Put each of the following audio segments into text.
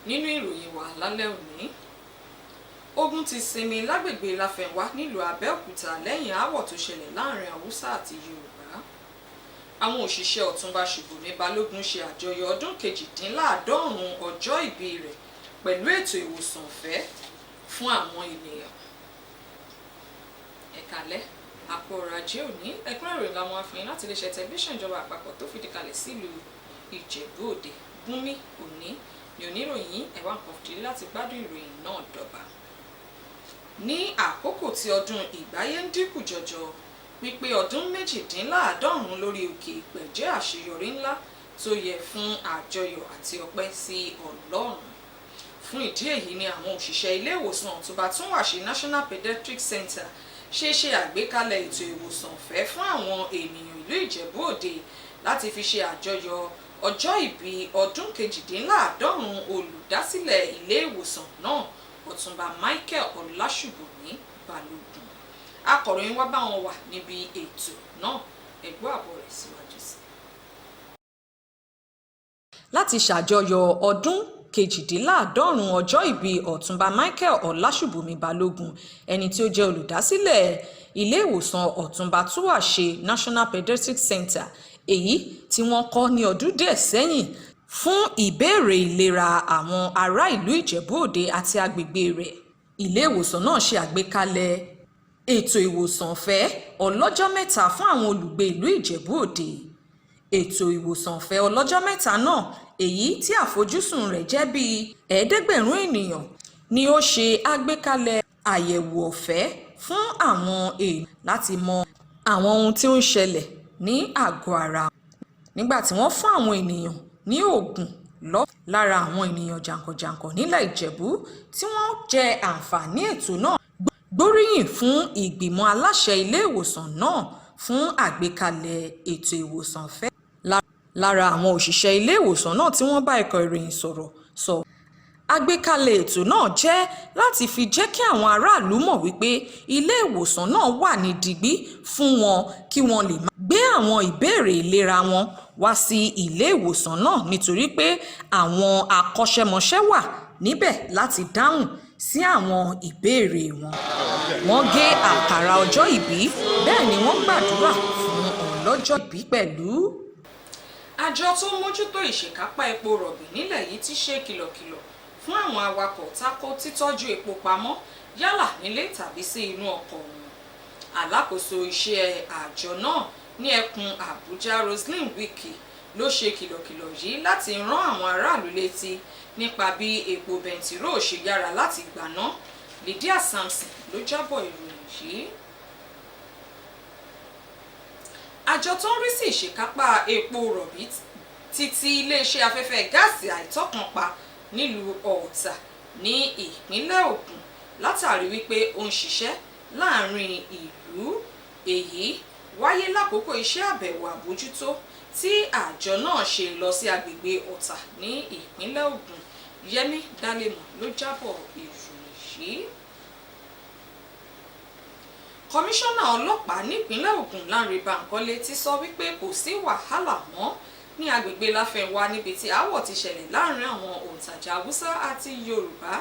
Nínú ìròyìn wa lálẹ́ òní, ogun ti sinmi lágbègbè Láfẹnwá nílùú Abẹ́òkúta lẹ́yìn aáwọ̀ tó ṣẹlẹ̀ láàrin Haúsá àti Yorùbá. Àwọn òṣìṣẹ́ Ọ̀túnba Ṣùbọ́mi Balógun ṣe àjọyọ̀ ọdún kejìdínláàádọ́rùn-ún ọjọ́ ìbí rẹ̀ pẹ̀lú ètò ìwòsàn ọ̀fẹ́ fún àwọn ènìyàn. Ẹ̀kálẹ́ àpò ọrọ̀ ajé òní ẹ̀kúnrẹ́rẹ́ ìròyìn làwọn afihàn láti iléeṣẹ́ tẹlifíṣàn ìjọba àpapọ̀ tó fìdí kalẹ̀ sílùú Ìjẹ̀bú Òde. Gúnmi òní ni oníròyìn ẹ̀wà nǹkan fìdí láti gbádùn ìròyìn náà dọ̀bà. Ní àkókò tí ọdún ìgbáyé ń dínkù jọjọ, pípé ọdún méjìdínláàádọ́rùn-ún lórí òkè ìpẹ̀ jẹ́ àṣeyọrí ńlá tó yẹ fún àjọyọ̀ àti ọpẹ́ sí Ọlọ́run. Fún ìdí èyí ni àwọn òṣìṣẹ́ ilé ìwòsàn Ọ̀túnbàtúnwàṣe National Pediatric Center ṣe àgbékalẹ̀ ètò ìwòsàn ọ̀fẹ́ fún àwọn ènìyàn ìlú Ìjẹ̀bú Òde láti fi ṣe àjọyọ̀ ọjọ́ ìbí ọdún kejìdínláàádọ́rùn-ún olùdásílẹ̀ ilé ìwòsàn náà Ọ̀túnba Michael Ọlásùbọ̀mí Balógun. Akọ̀ròyìn wá bá wọn wà níbi ètò náà, ẹgbọ́ àbọ̀ rẹ̀ síwájú sí. Láti ṣàjọyọ̀ ọdún kejìdínláàádọ́rùn-ún ọjọ́ ìbí Ọ̀túnba Michael Ọlásùbọ̀mí Balógun, ẹni tí ó jẹ́ olùdásílẹ̀ ilé ìwòsàn Ọ̀túnbàtúnwàṣe National Pediatric Center, èyí tí wọ́n kọ́ ní ọdún díẹ̀ sẹ́yìn fún ìbéèrè ìlera àwọn ará ìlú Ìjẹ̀bú Òde àti agbègbè rẹ̀. Ilé ìwòsàn náà ṣe àgbékalẹ̀ ètò ìwòsàn ọ̀fẹ́ ọlọ́jọ́ mẹ́ta fún àwọn olùgbé ìlú Ìjẹ̀bú Òde. Ètò ìwòsàn ọ̀fẹ́ ọlọ́jọ́ mẹ́ta náà, èyí tí àfojúsùn rẹ̀ jẹ́ bíi 500 ènìyàn, ni ó ṣe àgbékalẹ̀ àyẹ̀wò ọ̀fẹ́ fún àwọn èèyàn láti mọ àwọn ohun tí ó ń ṣẹlẹ̀ ní àgọ́ ara, nígbà tí wọ́n fún àwọn ènìyàn ní oògùn lọ́fẹ̀ẹ́. Lára àwọn ènìyàn jàǹkànjàǹkàn nílẹ̀ Ìjẹ̀bú tí wọ́n jẹ àǹfààní ètò náà gbóríyìn fún ìgbìmọ̀ aláṣẹ ilé ìwòsàn náà fún àgbékalẹ̀ ètò ìwòsàn ọ̀fẹ́. Lára àwọn òṣìṣẹ́ ilé ìwòsàn náà tí wọ́n bá ikọ̀ ìròyìn sọ̀rọ̀ sọ àgbékalẹ̀ ètò náà jẹ́ láti fi jẹ́ kí àwọn aráàlú mọ̀ wípé ilé ìwòsàn náà wà ní digbí fún wọn kí wọ́n lè máa gbé àwọn ìbéèrè ìlera wọn wá sí ilé ìwòsàn náà, nítorí pé àwọn akọ́ṣẹ́mọṣẹ́ wà níbẹ̀ láti dáhùn sí àwọn ìbéèrè wọn. Wọ́n gé àkàrà ọjọ́ ìbí, bẹ́ẹ̀ ni wọ́n gbàdúrà fún ọlọ́jọ́ ìbí pẹ̀lú. Àjọ tó ń mójútó ìṣèkápá epo rọ̀bì nílẹ̀ yìí ti ṣe kìlọ̀kìlọ̀ fún àwọn awakọ̀ tako títọ́jú epo pamọ́ yálà nílé tàbí sí inú ọkọ̀ wọn. Alákòóso iṣẹ́ àjọ náà ní ẹkùn Àbújá Roselyn Wike ló ṣe kìlọ̀kìlọ̀ yìí láti rán àwọn aráàlú létí nípa bí epo bẹntiró ṣe yára láti gbaná. Lydia Samson ló jábọ̀ ìròyìn yìí. Àjọ tó ń rí sí ìṣèkápá epo rọ̀bì títí iléeṣẹ́ afẹ́fẹ́ gáàsì àìtọ́kànpá nílùú Ọ̀tà ní ìpínlẹ̀ Ògùn látàrí wípé ó ń ṣiṣẹ́ láàrin ìlú. Èyí wáyé lákòókò iṣẹ́ àbẹ̀wò àbójútó tí àjọ náà ṣe lọ sí agbègbè Ọ̀tà ní ìpínlẹ̀ Ògùn. Yẹmí Dálémọ̀ ló jábọ̀ ìròyìn yìí. Kọmíṣánná ọlọ́pàá nípínlẹ̀ Ògùn Lánrè Bankole ti sọ wípé kò sí wàhálà mọ́ ní agbègbè Láfẹnwá níbi tí aáwọ̀ ti ṣẹlẹ̀ láàrin àwọn òǹtajà Haúsá àti Yorùbá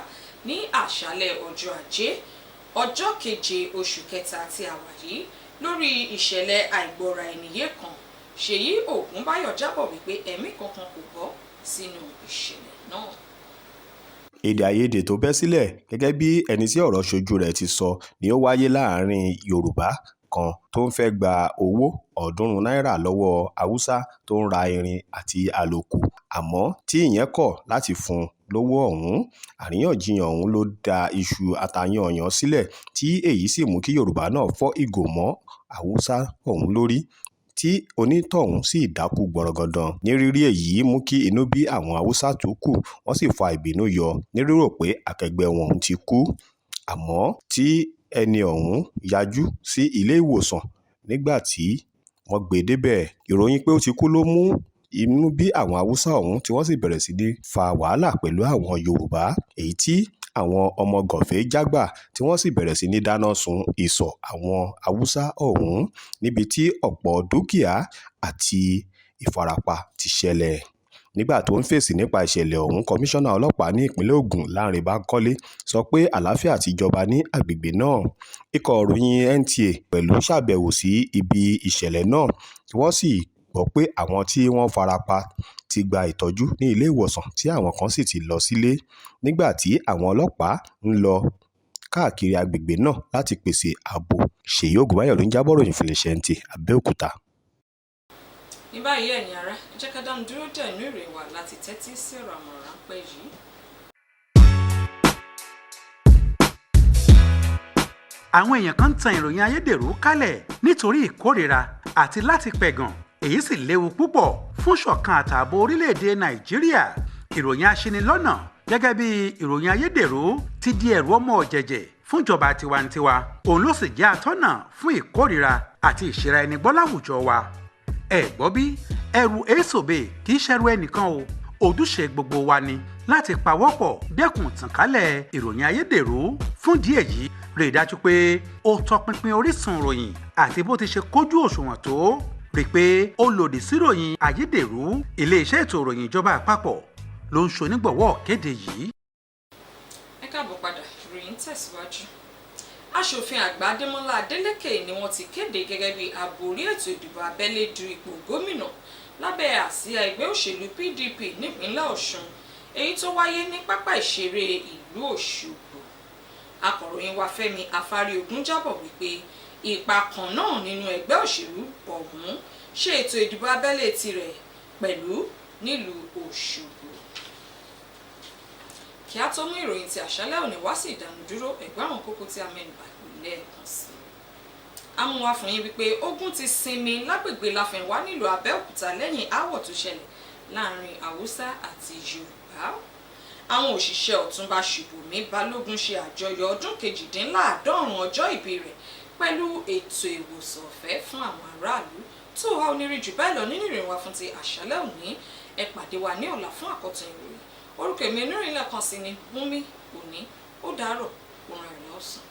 ní àṣálẹ́ ọjọ́ Ajé ọjọ́ 7 oṣù kẹta tí a wà yìí lórí ìṣẹ̀lẹ̀ àìgbọ́ra ẹniyé kan. Ṣèyí Ògúnbáyọ̀ jábọ̀ wípé ẹ̀mí kankan kò bọ́ sínú ìṣẹ̀lẹ̀ náà. Èdè àìyedè tó bẹ́ sílẹ̀ gẹ́gẹ́ bí ẹni tí ọ̀rọ̀ ṣojú rẹ̀ ti sọ ni ó wáyé láàrin Yorùbá kan tó ń fẹ́ gba owó 300 náírà lọ́wọ́ Haúsá tó ń ra irin àti àlòkù, àmọ́ tí ìyẹn kọ̀ láti fún un lówó ọ̀hún. Àríyànjiyàn ọ̀hún ló da iṣu àtàyànyàn sílẹ̀ tí èyí sì mú kí Yorùbá náà fọ́ ìgò mọ́ Haúsá ọ̀hún lórí, tí onítọ̀hún sì dákú gbọ̀rọ̀gọ̀dàn. ní rírí èyí mú kí inú bí àwọn haúsá tó kù, wọ́n sì fa ìbínú yọ ní rírò pé akẹgbẹ́ wọn ti kú. àmọ́ tí ẹni ọ̀hún yájú sí ilé ìwòsàn nígbà tí wọ́n gbé e débẹ̀, ìròyìn pé ó ti kú ló mú inú bí àwọn haúsá ọ̀hún, tí wọ́n sì bẹ̀rẹ̀ sí ní fa wàhálà pẹ̀lú àwọn yorùbá, èyí tí àwọn ọmọ gànfẹ́ jágbà tí wọ́n sì bẹ̀rẹ̀ sí ní dáná sun ìsọ̀ àwọn haúsá ọ̀hún, níbi tí ọ̀pọ̀ dúkìá àti ìfarapa ti ṣẹlẹ̀. nígbà tó ń fèsì nípa ìṣẹ̀lẹ̀ ọ̀hún, kọmíṣánná ọlọ́pàá ní ìpínlẹ̀ Ògùn Lánrè Bánkọ́lé sọ pé àlàáfíà ti jọba ní agbègbè náà. ikọ̀ ìròyìn NTA pẹ̀lú ṣàbẹ̀wò sí ibi ìṣẹ̀lẹ̀ náà, tí wọ́n sì gbọ́ pé àwọn tí wọ́n farapa ti gba ìtọ́jú ní ilé ìwòsàn tí àwọn kan sì ti lọ sílé, nígbà tí àwọn ọlọ́pàá ń lọ káàkiri agbègbè náà láti pèsè ààbò. Ṣèyí Ògúnbáyọ̀ ló ń jábọ̀ ròyìn fún iléeṣẹ́ NTA Abẹ́òkúta. ní báyìí ẹ̀yin ará, ẹ jẹ́ ká dánu dúró dẹ̀ inú ìròyìn wa láti tẹ́tí sí ọ̀rọ̀ àmọ̀ràn ráńpẹ́ yìí. àwọn èèyàn kan ń tan ìròyìn ayédèrú kálẹ̀ nítorí ìkórìíra àti láti pẹ̀gàn, èyí sì léwu púpọ̀ fún ṣọ̀kan àtààbò orílẹ̀-èdè Nàìjíríà. ìròyìn aṣinilọ́nà gẹ́gẹ́ bí ìròyìn ayédèrú ti di ẹ̀rù ọmọ ọ̀jẹ̀jẹ̀ fúnjọba tiwantiwa, òun ló sì jẹ́ atọ́nà fún ìkórìíra àti ìṣera ẹni gbọ́ láwùjọ wa. ẹ gbọ́ bí ẹrù èsòbe kì í ṣẹrù ẹnìkan o, ojúṣe gbogbo wa ni láti pawọ́pọ̀ dẹ́kun ìtànkálẹ̀ ìròyìn ayédèrú. fún díẹ̀ yìí, rí i dájú pé ó tọpinpin orísun ìròyìn àti bó ti ṣe kójú òṣùwọ̀n tó. rí i pé ó lòdì sí ìròyìn ayédèrú. iléeṣẹ́ ètò ìròyìn ìjọba àpapọ̀ ló ń ṣonígbọ̀wọ́ kéde yìí. ẹ káàbọ̀ padà, ìròyìn tẹ̀síwájú. aṣòfin àgbà Adémọ́lá Adélékè ni wọ́n ti kéde gẹ́gẹ́ bí àbórí ètò ìdìbò abẹ́lé du ipò gómìnà lábẹ́ àsíá ẹgbẹ́ òṣèlú PDP nípínlẹ̀ Ọ̀ṣun, èyí tó wáyé ní pápá ìṣeré ìlú Òṣogbo. akọ̀ròyìn wa Fẹ́mi Afáriogun jábọ̀ wípé ipa kan náà nínú ẹgbẹ́ òṣèlú ọ̀hún ṣe ètò ìdìbò abẹ́lé tirẹ̀ pẹ̀lú nílùú Òṣogbo. kí á tó mú ìròyìn ti àṣálẹ́ òní wá sí ìdánudúró, ẹ̀gbọ́n àwọn kókó tí a mẹ́nubà lẹ́ẹ̀kan sí. a mú wá fún yín wípé ogun ti sinmi lágbègbè Láfẹnwá nílùú Abẹ́òkúta lẹ́yìn aáwọ̀ tó ṣẹlẹ̀ láàrin Haúsá àti Yorùbá. àwọn òṣìṣẹ́ Ọ̀túnba Ṣùbọ́mi Balógun ṣe àjọyọ̀ ọdún kejìdínláàádọ́rùn ọjọ́ ìbí rẹ̀ pẹ̀lú ètò ìwòsàn ọ̀fẹ́ fún àwọn aráàlú. tó wá onírin jù bẹ́ẹ̀ lọ nínú ìròyìn wa fún ti àṣálẹ́ òní. ẹ pàdé wa ní ọ̀la fún àkọ́tún ìròyìn. orúkọ èmi onírìn lẹ́ẹ̀kan sí ni Múmi Òní. ó dàárọ̀, òun rẹ̀ lọ́sàn.